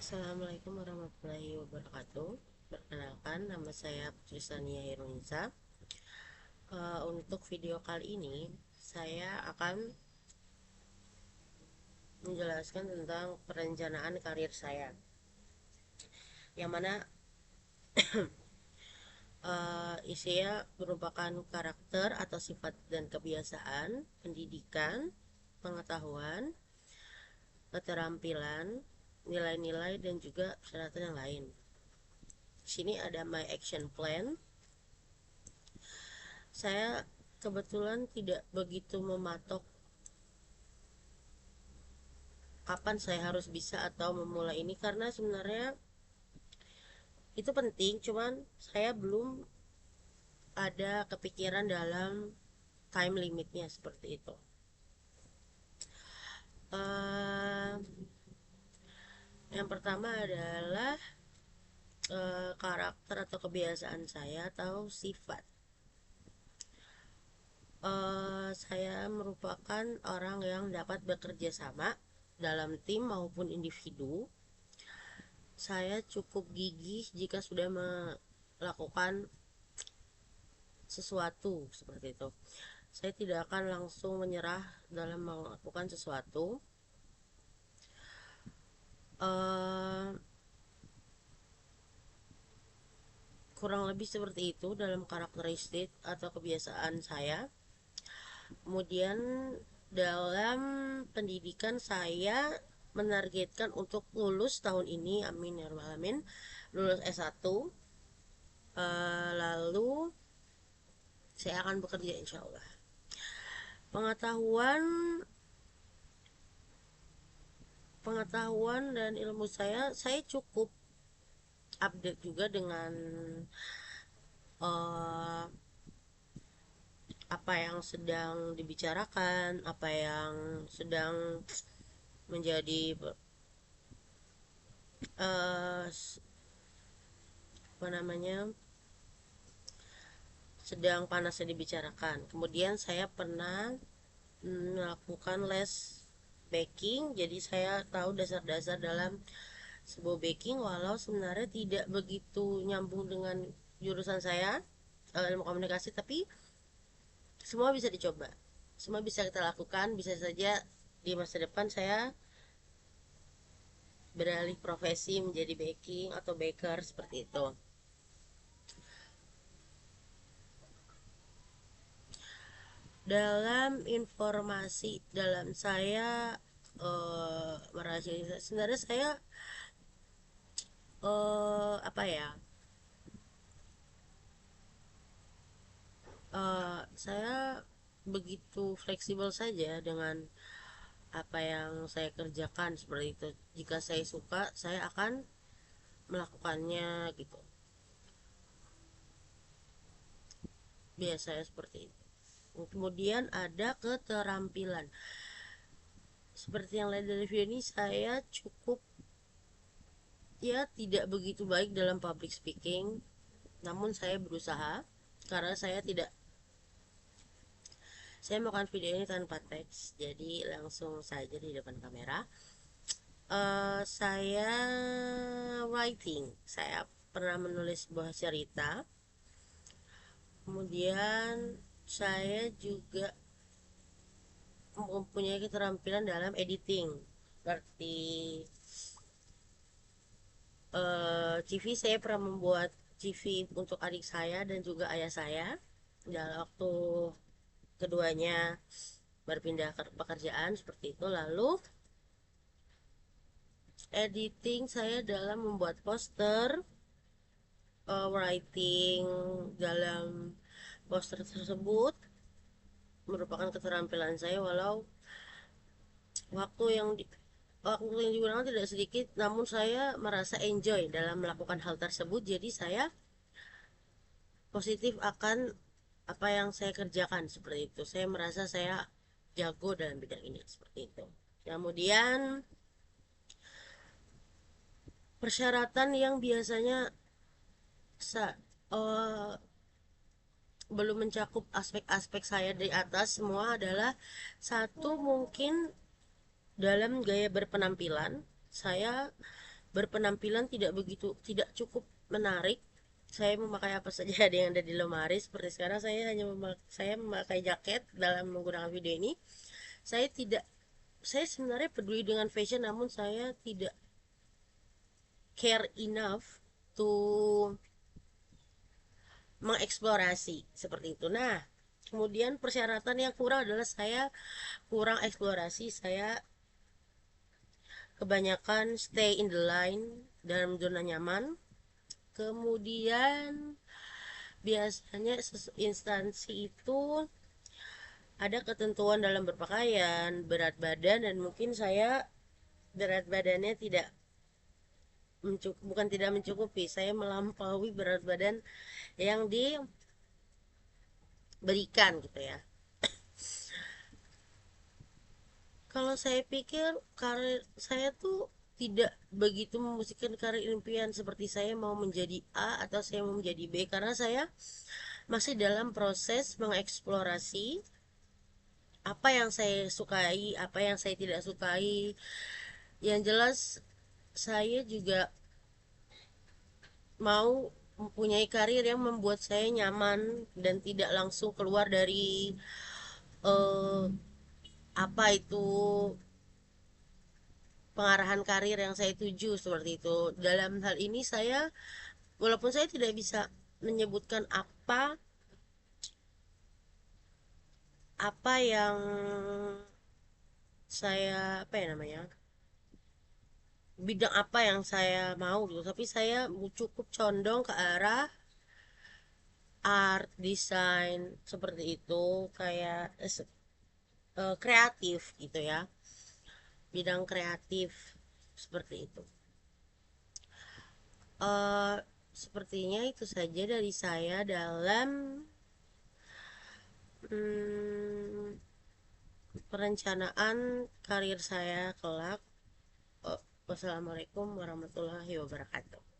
Assalamualaikum warahmatullahi wabarakatuh. Perkenalkan, nama saya Putri Sania Hirunisa. Untuk video kali ini, saya akan menjelaskan tentang perencanaan karir saya, yang mana isinya merupakan karakter atau sifat dan kebiasaan, pendidikan, pengetahuan, keterampilan, nilai-nilai, dan juga persyaratan yang lain. Di sini ada my action plan. Saya kebetulan tidak begitu mematok kapan saya harus bisa atau memulai ini, karena sebenarnya itu penting, cuman saya belum ada kepikiran dalam time limitnya seperti itu. uh, yang pertama adalah karakter atau kebiasaan saya atau sifat. Saya merupakan orang yang dapat bekerja sama dalam tim maupun individu. Saya cukup gigih jika sudah melakukan sesuatu seperti itu. Saya tidak akan langsung menyerah dalam melakukan sesuatu. uh, Kurang lebih seperti itu dalam karakteristik atau kebiasaan saya. Kemudian dalam pendidikan, saya menargetkan untuk lulus tahun ini, amin ya rabbal alamin, lulus S1. Lalu saya akan bekerja insya Allah. Pengetahuan pengetahuan dan ilmu saya cukup update juga dengan uh, apa yang sedang dibicarakan, apa yang sedang menjadi uh, apa namanya, sedang panasnya dibicarakan. Kemudian saya pernah melakukan les baking, jadi saya tahu dasar-dasar dalam sebuah baking, walau sebenarnya tidak begitu nyambung dengan jurusan saya, ilmu komunikasi, tapi semua bisa dicoba, semua bisa kita lakukan. Bisa saja di masa depan saya beralih profesi menjadi baking atau baker seperti itu. Dalam informasi dalam saya merasa sebenarnya saya apa ya, saya begitu fleksibel saja dengan apa yang saya kerjakan seperti itu. Jika saya suka, saya akan melakukannya gitu. Biasanya seperti itu. Kemudian ada keterampilan. Seperti yang lain dari video ini, saya cukup, ya, tidak begitu baik dalam public speaking. Namun saya berusaha, karena saya melakukan video ini tanpa teks, jadi langsung saja di depan kamera. Saya writing, saya pernah menulis sebuah cerita. Kemudian saya juga mempunyai keterampilan dalam editing, seperti CV. Saya pernah membuat CV untuk adik saya dan juga ayah saya dalam waktu keduanya berpindah ke pekerjaan seperti itu. Lalu editing saya dalam membuat poster, writing dalam poster tersebut merupakan keterampilan saya, walau waktu yang di, waktu yang digunakan tidak sedikit, namun saya merasa enjoy dalam melakukan hal tersebut. Jadi saya positif akan apa yang saya kerjakan seperti itu. Saya merasa saya jago dalam bidang ini seperti itu. Kemudian persyaratan yang biasanya uh, belum mencakup aspek-aspek saya di atas semua adalah: satu, mungkin dalam gaya berpenampilan saya berpenampilan tidak cukup menarik. Saya memakai apa saja ada yang ada di lemari. Seperti sekarang saya memakai jaket dalam menggunakan video ini. Saya tidak saya sebenarnya peduli dengan fashion, namun saya tidak care enough to mengeksplorasi seperti itu. Nah, kemudian persyaratan yang kurang adalah saya kurang eksplorasi. Saya kebanyakan stay in the line, dalam zona nyaman. Kemudian biasanya instansi itu ada ketentuan dalam berpakaian, berat badan, dan mungkin saya berat badannya bukan tidak mencukupi, saya melampaui berat badan yang diberikan gitu ya. Kalau saya pikir karir saya tuh tidak begitu memusikkan karir impian seperti saya mau menjadi A atau saya mau menjadi B, karena saya masih dalam proses mengeksplorasi apa yang saya sukai, apa yang saya tidak sukai. Yang jelas saya juga mau mempunyai karir yang membuat saya nyaman dan tidak langsung keluar dari eh, apa itu pengarahan karir yang saya tuju, seperti itu. Dalam hal ini saya, walaupun saya tidak bisa menyebutkan apa yang apa ya namanya, bidang apa yang saya mau gitu, tapi saya cukup condong ke arah art, desain, seperti itu, kayak kreatif gitu ya, bidang kreatif seperti itu. eh Sepertinya itu saja dari saya dalam hmm, perencanaan karir saya kelak. Wassalamualaikum warahmatullahi wabarakatuh.